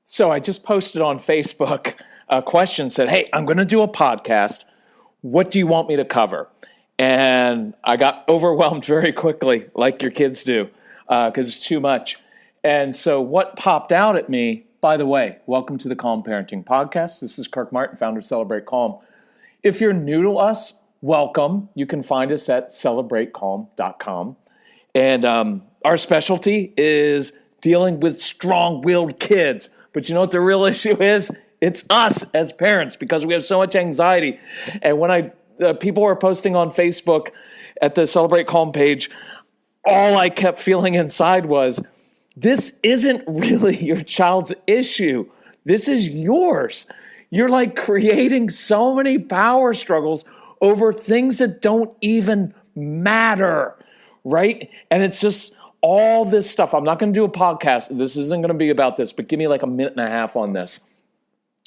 So I just posted on Facebook a question, said, hey, I'm going to do a podcast. What do you want me to cover? And I got overwhelmed very quickly, like your kids do, because it's too much. And so what popped out at me, by the way, welcome to the Calm Parenting Podcast. This is Kirk Martin, founder of Celebrate Calm. If you're new to us, welcome. You can find us at celebratecalm.com. And our specialty is dealing with strong-willed kids. But you know what the real issue is? It's us as parents, because we have so much anxiety. And when people were posting on Facebook at the Celebrate Calm page, all I kept feeling inside was, this isn't really your child's issue. This is yours. You're like creating so many power struggles over things that don't even matter, right? And it's just all this stuff. I'm not going to do a podcast. This isn't going to be about this, but give me like a minute and a half on this.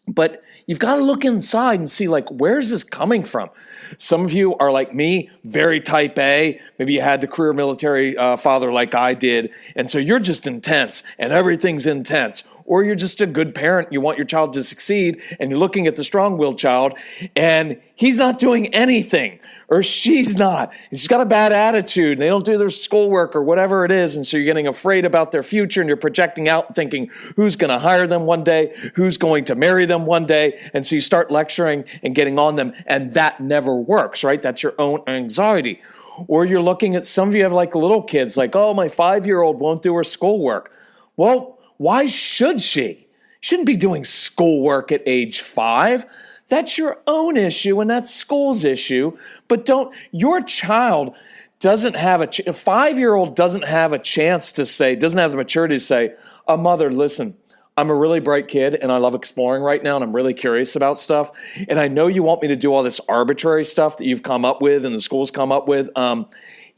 But you've got to look inside and see, like, where's this coming from? Some of you are like me, very type A. Maybe you had the career military father like I did, and so you're just intense, and everything's intense. Or you're just a good parent. You want your child to succeed, and you're looking at the strong-willed child, and he's not doing anything, or she's not. She's got a bad attitude, and they don't do their schoolwork or whatever it is, and so you're getting afraid about their future, and you're projecting out and thinking, who's going to hire them one day? Who's going to marry them one day? And so you start lecturing and getting on them, and that never works, right? That's your own anxiety. Or you're looking at, some of you have like little kids, like, oh, my 5-year-old won't do her schoolwork. Well, why should she? Shouldn't be doing schoolwork at age 5. That's your own issue, and that's school's issue. But your child doesn't have a 5-year-old doesn't have a chance to say, doesn't have the maturity to say, mother, listen, I'm a really bright kid, and I love exploring right now, and I'm really curious about stuff. And I know you want me to do all this arbitrary stuff that you've come up with and the school's come up with.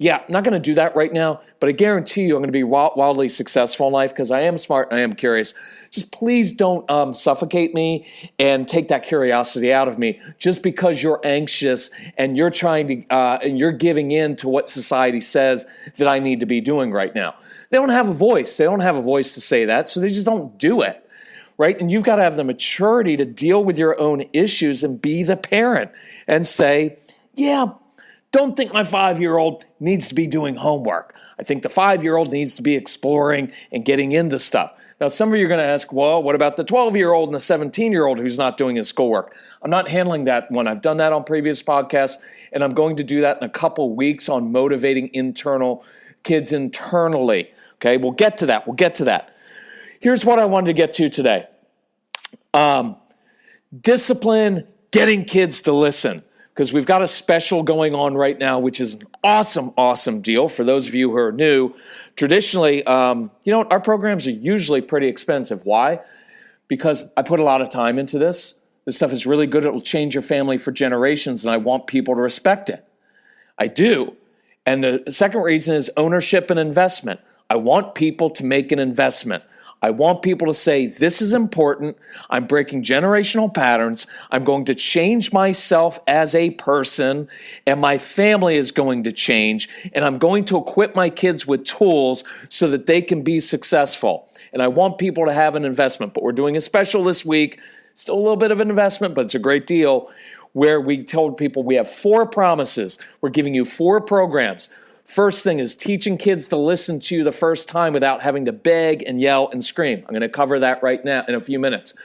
Yeah, I'm not going to do that right now, but I guarantee you I'm going to be wildly successful in life because I am smart and I am curious. Just please don't suffocate me and take that curiosity out of me just because you're anxious and you're trying to and you're giving in to what society says that I need to be doing right now. They don't have a voice. They don't have a voice to say that, so they just don't do it, right? And you've got to have the maturity to deal with your own issues and be the parent and say, yeah, don't think my 5-year-old needs to be doing homework. I think the 5-year-old needs to be exploring and getting into stuff. Now, some of you are going to ask, well, what about the 12-year-old and the 17-year-old who's not doing his schoolwork? I'm not handling that one. I've done that on previous podcasts, and I'm going to do that in a couple weeks on motivating kids internally. Okay, we'll get to that. Here's what I wanted to get to today. Discipline, getting kids to listen. Because we've got a special going on right now, which is an awesome, awesome deal for those of you who are new. Traditionally, our programs are usually pretty expensive. Why? Because I put a lot of time into this. This stuff is really good. It will change your family for generations, and I want people to respect it. I do. And the second reason is ownership and investment. I want people to make an investment. I want people to say, this is important. I'm breaking generational patterns. I'm going to change myself as a person, and my family is going to change, and I'm going to equip my kids with tools so that they can be successful. And I want people to have an investment. But we're doing a special this week. Still a little bit of an investment, but it's a great deal, where we told people we have 4 promises. We're giving you 4 programs. First thing is teaching kids to listen to you the first time without having to beg and yell and scream. I'm going to cover that right now in a few minutes.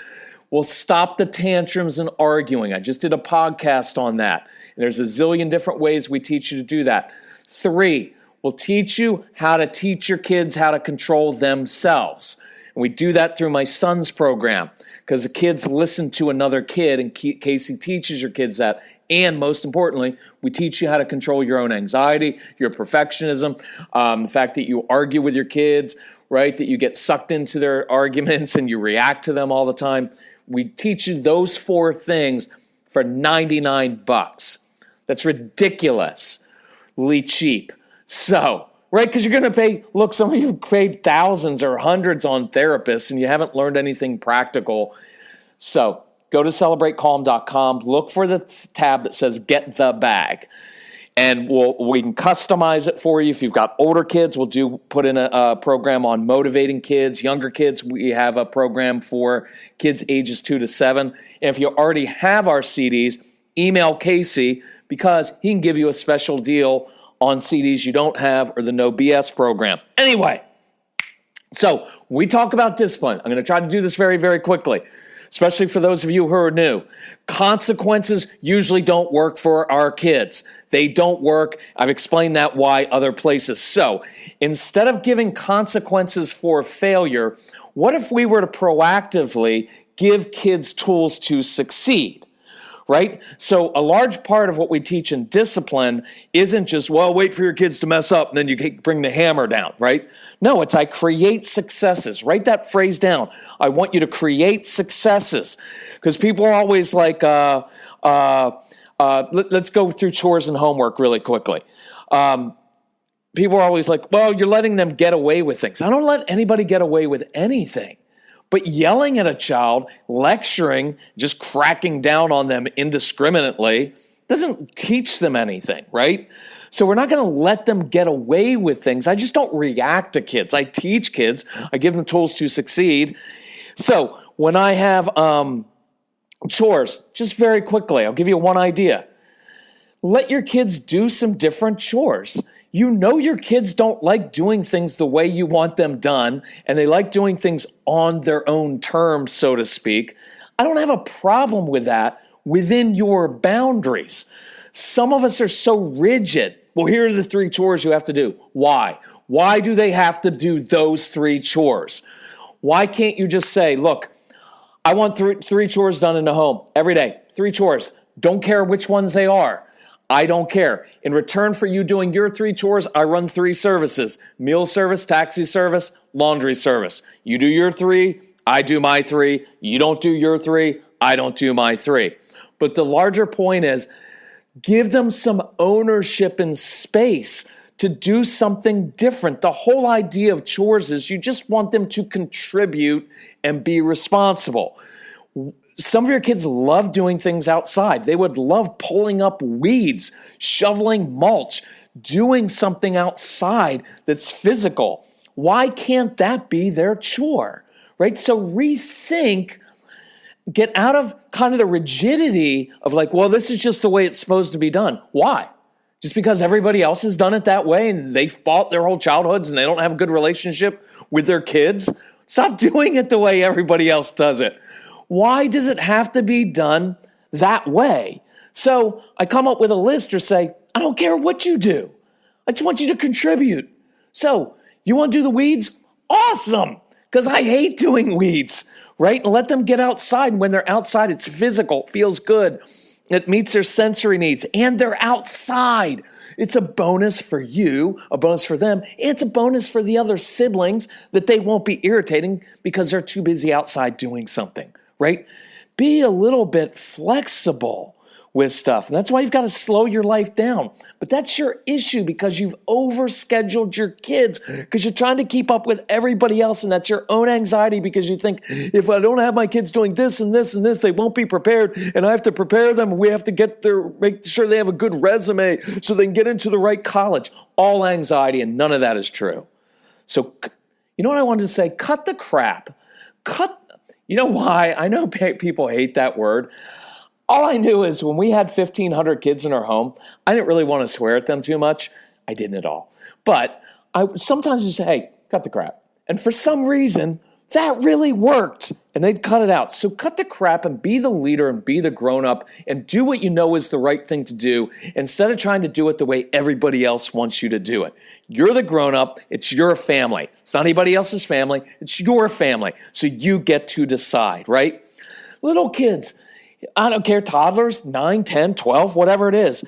We'll stop the tantrums and arguing. I just did a podcast on that. And there's a zillion different ways we teach you to do that. 3, we'll teach you how to teach your kids how to control themselves. And we do that through my son's program, because the kids listen to another kid, and Casey teaches your kids that. And most importantly, we teach you how to control your own anxiety, your perfectionism, the fact that you argue with your kids, right? That you get sucked into their arguments and you react to them all the time. We teach you those 4 things for $99. That's ridiculously cheap. So, right, because you're going to pay, look, some of you paid thousands or hundreds on therapists and you haven't learned anything practical. So, go to celebratecalm.com, look for the tab that says Get the Bag. And we can customize it for you. If you've got older kids, we'll put in a program on motivating kids. Younger kids, we have a program for kids ages 2 to 7. And if you already have our CDs, email Casey because he can give you a special deal on CDs you don't have or the No BS program. Anyway, so we talk about discipline. I'm going to try to do this very, very quickly, especially for those of you who are new. Consequences usually don't work for our kids. They don't work. I've explained that why other places. So instead of giving consequences for failure, what if we were to proactively give kids tools to succeed? Right? So a large part of what we teach in discipline isn't just, well, wait for your kids to mess up and then you bring the hammer down, right? No, it's I create successes. Write that phrase down. I want you to create successes. Because people are always like, let's go through chores and homework really quickly. People are always like, well, you're letting them get away with things. I don't let anybody get away with anything. But yelling at a child, lecturing, just cracking down on them indiscriminately doesn't teach them anything, right? So we're not going to let them get away with things. I just don't react to kids. I teach kids. I give them tools to succeed. So when I have chores, just very quickly, I'll give you one idea. Let your kids do some different chores. You know your kids don't like doing things the way you want them done, and they like doing things on their own terms, so to speak. I don't have a problem with that within your boundaries. Some of us are so rigid. Well, here are the 3 chores you have to do. Why? Why do they have to do those 3 chores? Why can't you just say, look, I want 3 chores done in the home every day. 3 chores. Don't care which ones they are. I don't care. In return for you doing your 3 chores, I run 3 services: meal service, taxi service, laundry service. You do your 3, I do my 3. You don't do your 3, I don't do my 3. But the larger point is, give them some ownership and space to do something different. The whole idea of chores is you just want them to contribute and be responsible. Some of your kids love doing things outside. They would love pulling up weeds, shoveling mulch, doing something outside that's physical. Why can't that be their chore, right? So rethink, get out of kind of the rigidity of like, well, this is just the way it's supposed to be done. Why? Just because everybody else has done it that way and they've fought their whole childhoods and they don't have a good relationship with their kids? Stop doing it the way everybody else does it. Why does it have to be done that way? So I come up with a list or say, I don't care what you do. I just want you to contribute. So you want to do the weeds? Awesome, because I hate doing weeds, right? And let them get outside. And when they're outside, it's physical, feels good. It meets their sensory needs, and they're outside. It's a bonus for you, a bonus for them. It's a bonus for the other siblings that they won't be irritating because they're too busy outside doing something. Right? Be a little bit flexible with stuff. And that's why you've got to slow your life down. But that's your issue because you've overscheduled your kids because you're trying to keep up with everybody else. And that's your own anxiety because you think, if I don't have my kids doing this and this and this, they won't be prepared. And I have to prepare them. And we have to make sure they have a good resume so they can get into the right college. All anxiety, and none of that is true. So, you know what I wanted to say? Cut the crap. You know why? I know people hate that word. All I knew is when we had 1,500 kids in our home, I didn't really want to swear at them too much. I didn't at all. But I sometimes just say, hey, cut the crap. And for some reason, that really worked. And they'd cut it out. So cut the crap and be the leader and be the grown-up and do what you know is the right thing to do instead of trying to do it the way everybody else wants you to do it. You're the grown-up. It's your family. It's not anybody else's family. It's your family. So you get to decide, right? Little kids, I don't care, toddlers, 9, 10, 12, whatever it is.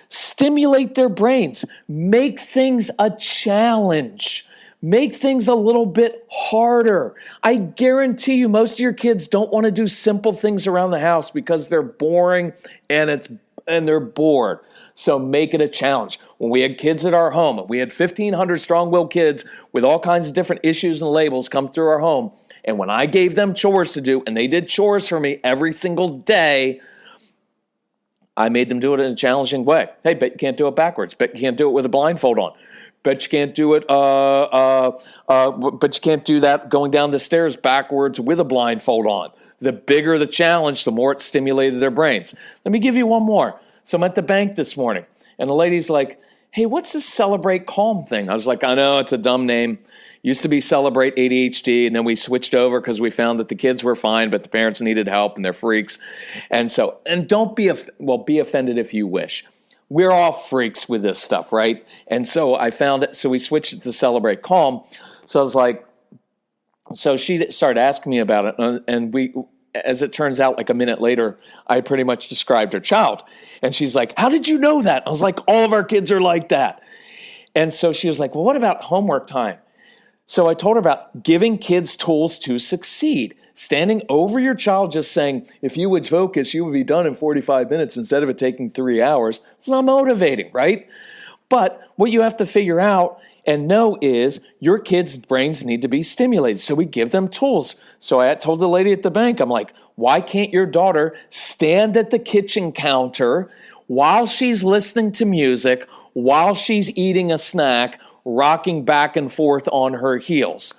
Stimulate their brains. Make things a challenge. Make things a little bit harder. I guarantee you most of your kids don't want to do simple things around the house because they're boring and they're bored. So make it a challenge. When we had kids at our home, we had 1,500 strong-willed kids with all kinds of different issues and labels come through our home. And when I gave them chores to do, and they did chores for me every single day, I made them do it in a challenging way. Hey, bet you can't do it backwards. Bet you can't do it with a blindfold on. Bet you can't do it, but you can't do that going down the stairs backwards with a blindfold on. The bigger the challenge, the more it stimulated their brains. Let me give you one more. So I'm at the bank this morning, and the lady's like, hey, what's this Celebrate Calm thing? I was like, I know, it's a dumb name. Used to be Celebrate ADHD, and then we switched over because we found that the kids were fine, but the parents needed help, and they're freaks. And don't be offended if you wish. We're all freaks with this stuff, right? And so I found it, so we switched it to Celebrate Calm. So I was like, so she started asking me about it, and we, as it turns out, like a minute later, I pretty much described her child. And she's like, how did you know that? I was like, all of our kids are like that. And so she was like, well, what about homework time? So I told her about giving kids tools to succeed. Standing over your child just saying, if you would focus, you would be done in 45 minutes instead of it taking 3 hours. It's not motivating, right? But what you have to figure out and know is your kids' brains need to be stimulated. So we give them tools. So I told the lady at the bank, I'm like, why can't your daughter stand at the kitchen counter while she's listening to music, while she's eating a snack, rocking back and forth on her heels?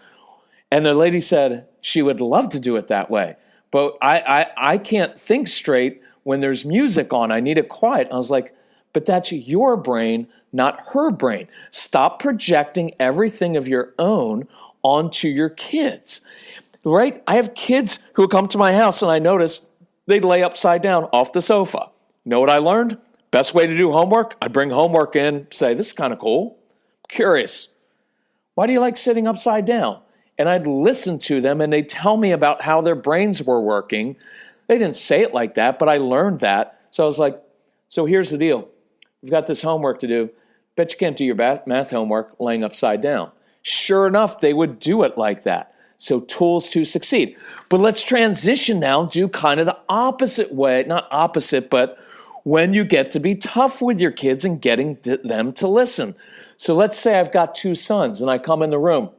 And the lady said she would love to do it that way. But I can't think straight when there's music on. I need it quiet. I was like, but that's your brain, not her brain. Stop projecting everything of your own onto your kids, right? I have kids who come to my house and I notice they lay upside down off the sofa. You know what I learned? Best way to do homework? I bring homework in, say, this is kind of cool. Curious. Why do you like sitting upside down? And I'd listen to them and they'd tell me about how their brains were working. They didn't say it like that, but I learned that. So I was like, so here's the deal. We've got this homework to do. Bet you can't do your math homework laying upside down. Sure enough, they would do it like that. So tools to succeed. But let's transition now, do kind of the opposite way. Not opposite, but when you get to be tough with your kids and getting them to listen. So let's say I've got 2 sons and I come in the room.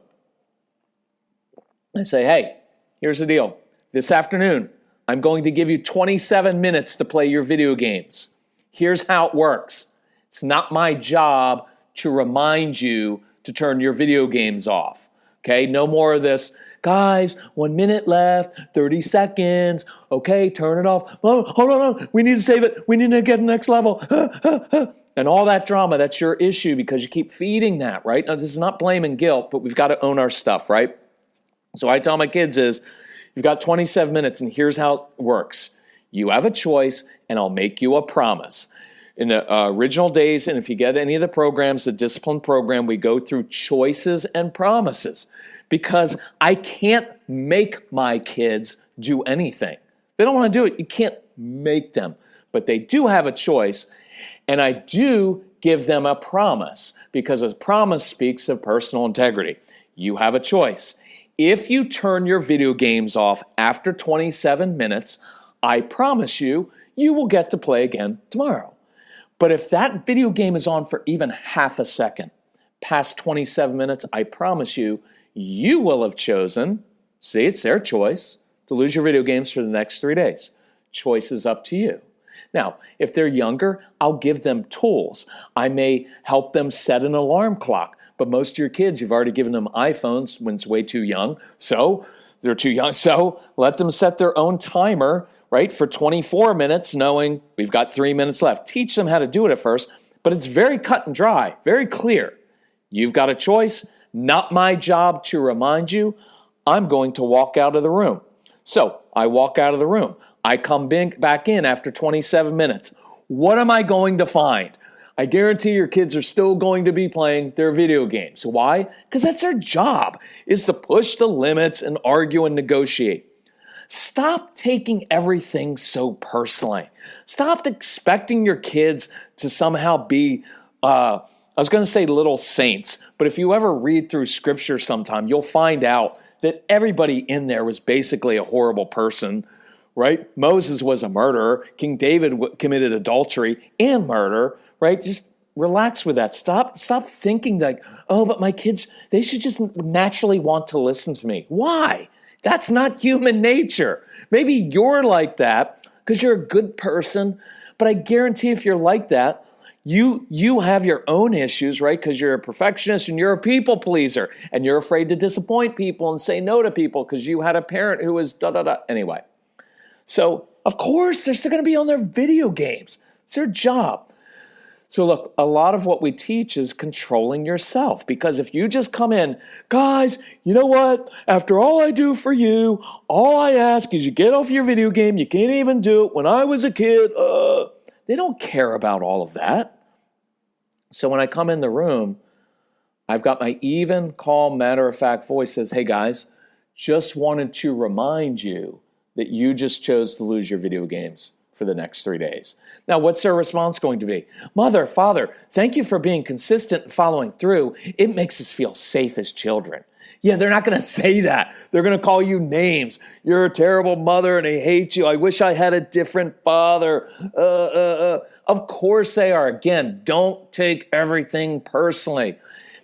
I say, hey, here's the deal. This afternoon, I'm going to give you 27 minutes to play your video games. Here's how it works. It's not my job to remind you to turn your video games off. Okay, no more of this. Guys, 1 minute left, 30 seconds. Okay, turn it off. Oh, hold on, we need to save it. We need to get to the next level. And all that drama, that's your issue because you keep feeding that, right? Now, this is not blame and guilt, but we've got to own our stuff, right? So I tell my kids is, you've got 27 minutes and here's how it works. You have a choice and I'll make you a promise. In the original days, and if you get any of the programs, the discipline program, we go through choices and promises because I can't make my kids do anything. They don't want to do it. You can't make them, but they do have a choice. And I do give them a promise because a promise speaks of personal integrity. You have a choice. If you turn your video games off after 27 minutes, I promise you, you will get to play again tomorrow. But if that video game is on for even half a second, past 27 minutes, I promise you, you will have chosen, see, it's their choice, to lose your video games for the next 3 days. Choice is up to you. Now, if they're younger, I'll give them tools. I may help them set an alarm clock. But most of your kids, you've already given them iPhones when it's way too young. So they're too young. So let them set their own timer, right, for 24 minutes, knowing we've got 3 minutes left. Teach them how to do it at first, but it's very cut and dry, very clear. You've got a choice. Not my job to remind you. I'm going to walk out of the room. So I walk out of the room. I come back in after 27 minutes. What am I going to find? I guarantee your kids are still going to be playing their video games. Why? Because that's their job, is to push the limits and argue and negotiate. Stop taking everything so personally. Stop expecting your kids to somehow be, I was going to say little saints, but if you ever read through scripture sometime, you'll find out that everybody in there was basically a horrible person, right? Moses was a murderer. King David committed adultery and murder. Right? Just relax with that. Stop thinking like, oh, but my kids, they should just naturally want to listen to me. Why? That's not human nature. Maybe you're like that because you're a good person, But I guarantee if you're like that, you have your own issues, right? Because you're a perfectionist and you're a people pleaser and you're afraid to disappoint people and say no to people because you had a parent who was da-da-da. Anyway, so of course they're still going to be on their video games. It's their job. So look, a lot of what we teach is controlling yourself, because if you just come in, guys, you know what? After all I do for you, all I ask is you get off your video game. You can't even do it. When I was a kid, they don't care about all of that. So when I come in the room, I've got my even, calm, matter-of-fact voice says, hey guys, just wanted to remind you that you just chose to lose your video games for the next 3 days. Now, what's their response going to be? Mother, father, thank you for being consistent and following through. It makes us feel safe as children. Yeah, they're not going to say that. They're going to call you names. You're a terrible mother and I hate you. I wish I had a different father. Of course they are. Again, don't take everything personally.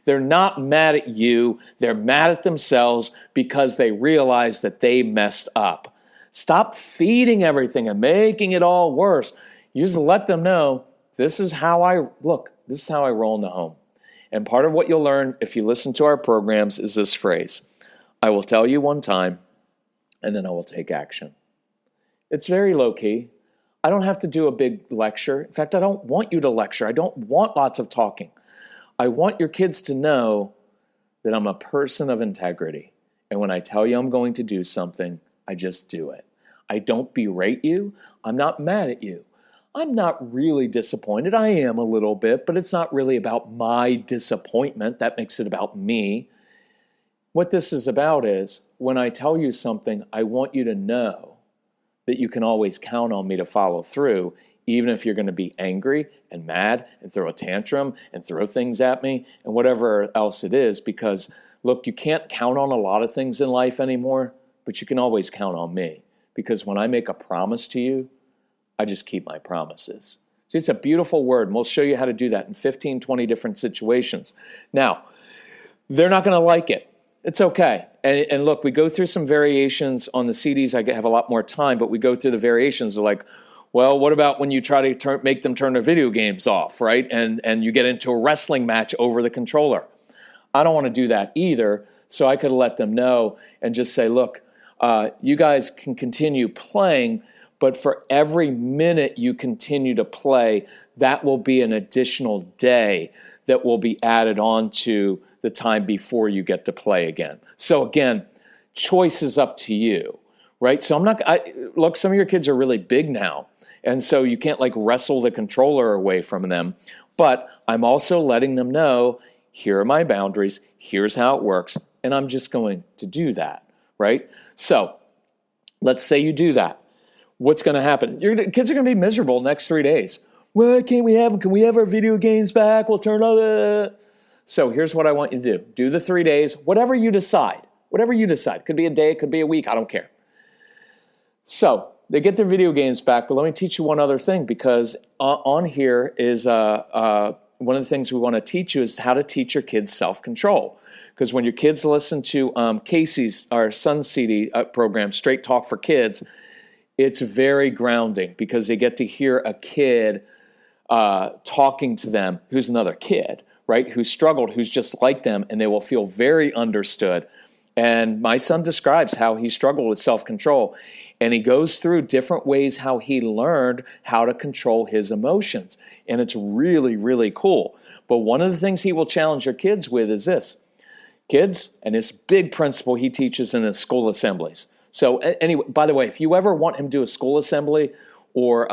They're not mad at you. They're mad at themselves because they realize that they messed up. Stop feeding everything and making it all worse. You just let them know, this is how I roll in the home. And part of what you'll learn if you listen to our programs is this phrase: I will tell you one time, and then I will take action. It's very low-key. I don't have to do a big lecture. In fact, I don't want you to lecture. I don't want lots of talking. I want your kids to know that I'm a person of integrity. And when I tell you I'm going to do something, I just do it. I don't berate you. I'm not mad at you. I'm not really disappointed. I am a little bit, but it's not really about my disappointment. That makes it about me. What this is about is, when I tell you something, I want you to know that you can always count on me to follow through, even if you're going to be angry and mad and throw a tantrum and throw things at me and whatever else it is. Because, look, you can't count on a lot of things in life anymore, but you can always count on me. Because when I make a promise to you, I just keep my promises. See, it's a beautiful word, and we'll show you how to do that in 15, 20 different situations. Now, they're not going to like it. It's okay. And look, we go through some variations on the CDs. I have a lot more time, but we go through the variations. They're like, well, what about when you try to make them turn their video games off, right? And you get into a wrestling match over the controller. I don't want to do that either, so I could let them know and just say, look, you guys can continue playing, but for every minute you continue to play, that will be an additional day that will be added on to the time before you get to play again. So again, choice is up to you, right? So look, some of your kids are really big now, and so you can't like wrestle the controller away from them, but I'm also letting them know, here are my boundaries, here's how it works, and I'm just going to do that, right? So let's say you do that. What's going to happen? Your kids are going to be miserable next 3 days. Why can't we have them? Can we have our video games back? We'll turn on the... So here's what I want you to do. Do the 3 days, whatever you decide. Whatever you decide. Could be a day, could be a week, I don't care. So they get their video games back, but let me teach you one other thing, because on here is one of the things we want to teach you is how to teach your kids self-control. Because when your kids listen to Casey's, our son's CD program, Straight Talk for Kids, it's very grounding because they get to hear a kid talking to them who's another kid, right, who struggled, who's just like them, and they will feel very understood. And my son describes how he struggled with self-control, and he goes through different ways how he learned how to control his emotions. And it's really, really cool. But one of the things he will challenge your kids with is this. Kids, and this big principle he teaches in his school assemblies. So anyway, by the way, if you ever want him to do a school assembly, or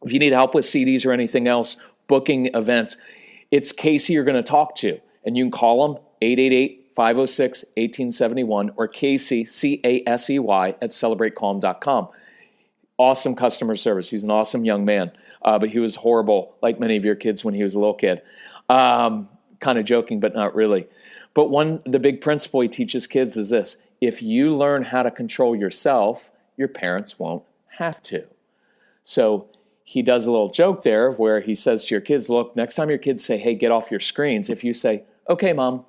if you need help with CDs or anything else, booking events, it's Casey you're going to talk to. And you can call him 888-506-1871 or Casey, C-A-S-E-Y, at celebratecalm.com. Awesome customer service. He's an awesome young man, but he was horrible, like many of your kids when he was a little kid. Kind of joking, but not really. But the big principle he teaches kids is this. If you learn how to control yourself, your parents won't have to. So he does a little joke there where he says to your kids, look, next time your kids say, hey, get off your screens, if you say, okay, Mom,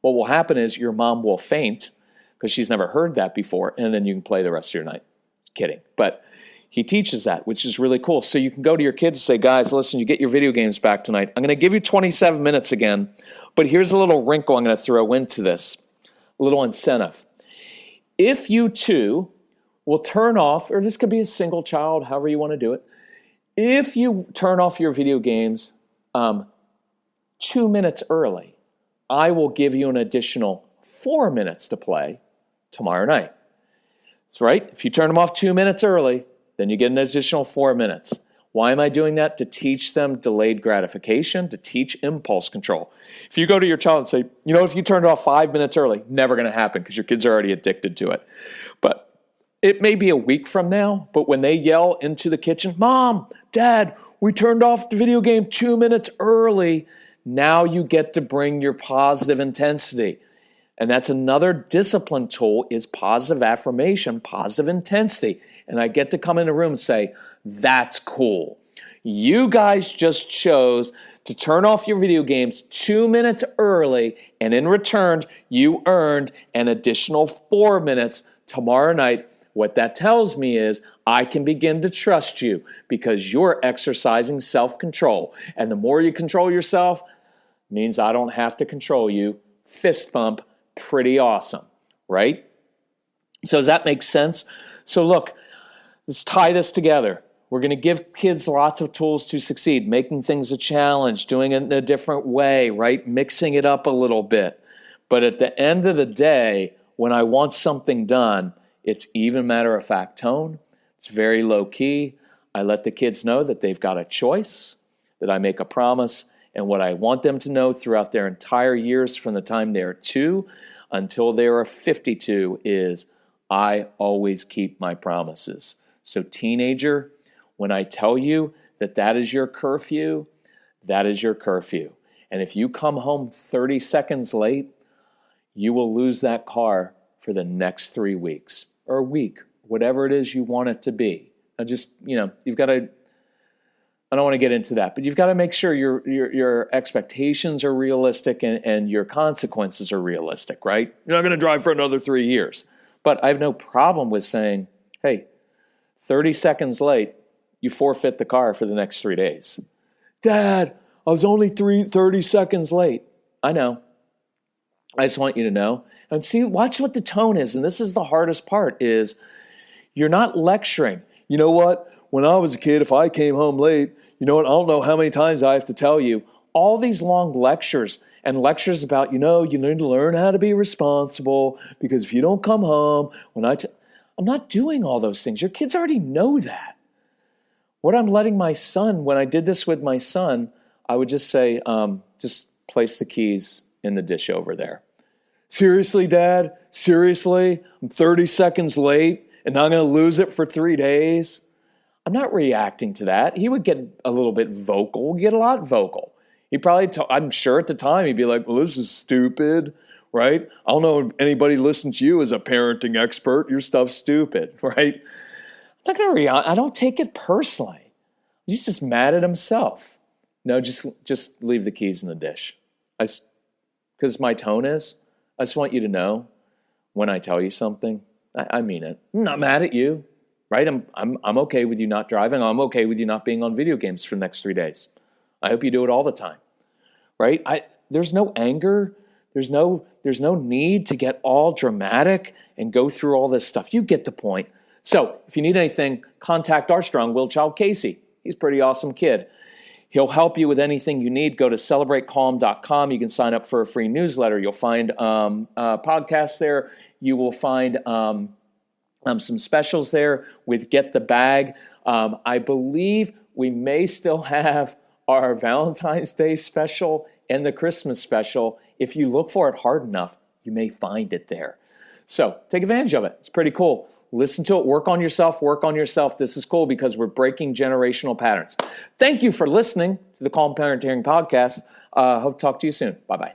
what will happen is your mom will faint because she's never heard that before, and then you can play the rest of your night. Kidding. But He teaches that, which is really cool. So you can go to your kids and say, guys, listen, you get your video games back tonight. I'm going to give you 27 minutes again, but here's a little wrinkle I'm going to throw into this, a little incentive. If you two will turn off, or this could be a single child, however you want to do it, if you turn off your video games 2 minutes early, I will give you an additional 4 minutes to play tomorrow night. That's right. If you turn them off 2 minutes early, then you get an additional 4 minutes. Why am I doing that? To teach them delayed gratification, to teach impulse control. If you go to your child and say, if you turned it off 5 minutes early, never going to happen because your kids are already addicted to it. But it may be a week from now, but when they yell into the kitchen, Mom, Dad, we turned off the video game 2 minutes early, now you get to bring your positive intensity. And that's another discipline tool is positive affirmation, positive intensity. And I get to come in the room and say, that's cool. You guys just chose to turn off your video games 2 minutes early, and in return, you earned an additional 4 minutes tomorrow night. What that tells me is I can begin to trust you because you're exercising self-control. And the more you control yourself, means I don't have to control you. Fist bump, pretty awesome, right? So does that make sense? So look, let's tie this together. We're going to give kids lots of tools to succeed, making things a challenge, doing it in a different way, right? Mixing it up a little bit. But at the end of the day, when I want something done, it's even matter-of-fact tone. It's very low-key. I let the kids know that they've got a choice, that I make a promise, and what I want them to know throughout their entire years from the time they're 2 until they are 52 is I always keep my promises. So teenager, when I tell you that that is your curfew, that is your curfew. And if you come home 30 seconds late, you will lose that car for the next 3 weeks or a week, whatever it is you want it to be. Now just, you've got to, I don't want to get into that, but you've got to make sure your expectations are realistic and your consequences are realistic, right? You're not going to drive for another 3 years. But I have no problem with saying, hey, 30 seconds late, you forfeit the car for the next 3 days. Dad, I was only 30 seconds late. I know. I just want you to know. And see, watch what the tone is. And this is the hardest part is you're not lecturing. You know what? When I was a kid, if I came home late, I don't know how many times I have to tell you. All these long lectures and lectures about, you need to learn how to be responsible because if you don't come home, I'm not doing all those things. Your kids already know that. What I'm letting my son, when I did this with my son, I would just say, just place the keys in the dish over there. Seriously, Dad? Seriously? I'm 30 seconds late and I'm going to lose it for 3 days? I'm not reacting to that. He would get a little bit vocal, get a lot vocal. He probably, I'm sure at the time, he'd be like, well, this is stupid, right? I don't know if anybody listens to you as a parenting expert. Your stuff's stupid, right? I'm not going to react. I don't take it personally. He's just mad at himself. No, just leave the keys in the dish. Because my tone is, I just want you to know when I tell you something, I mean it. I'm not mad at you, right? I'm okay with you not driving. I'm okay with you not being on video games for the next 3 days. I hope you do it all the time, right? There's no anger. There's no need to get all dramatic and go through all this stuff. You get the point. So if you need anything, contact our strong-willed child, Casey. He's a pretty awesome kid. He'll help you with anything you need. Go to celebratecalm.com. You can sign up for a free newsletter. You'll find podcasts there. You will find some specials there with Get the Bag. I believe we may still have our Valentine's Day special and the Christmas special. If you look for it hard enough, you may find it there. So take advantage of it. It's pretty cool. Listen to it. Work on yourself. Work on yourself. This is cool because we're breaking generational patterns. Thank you for listening to the Calm Parenting Podcast. Hope to talk to you soon. Bye-bye.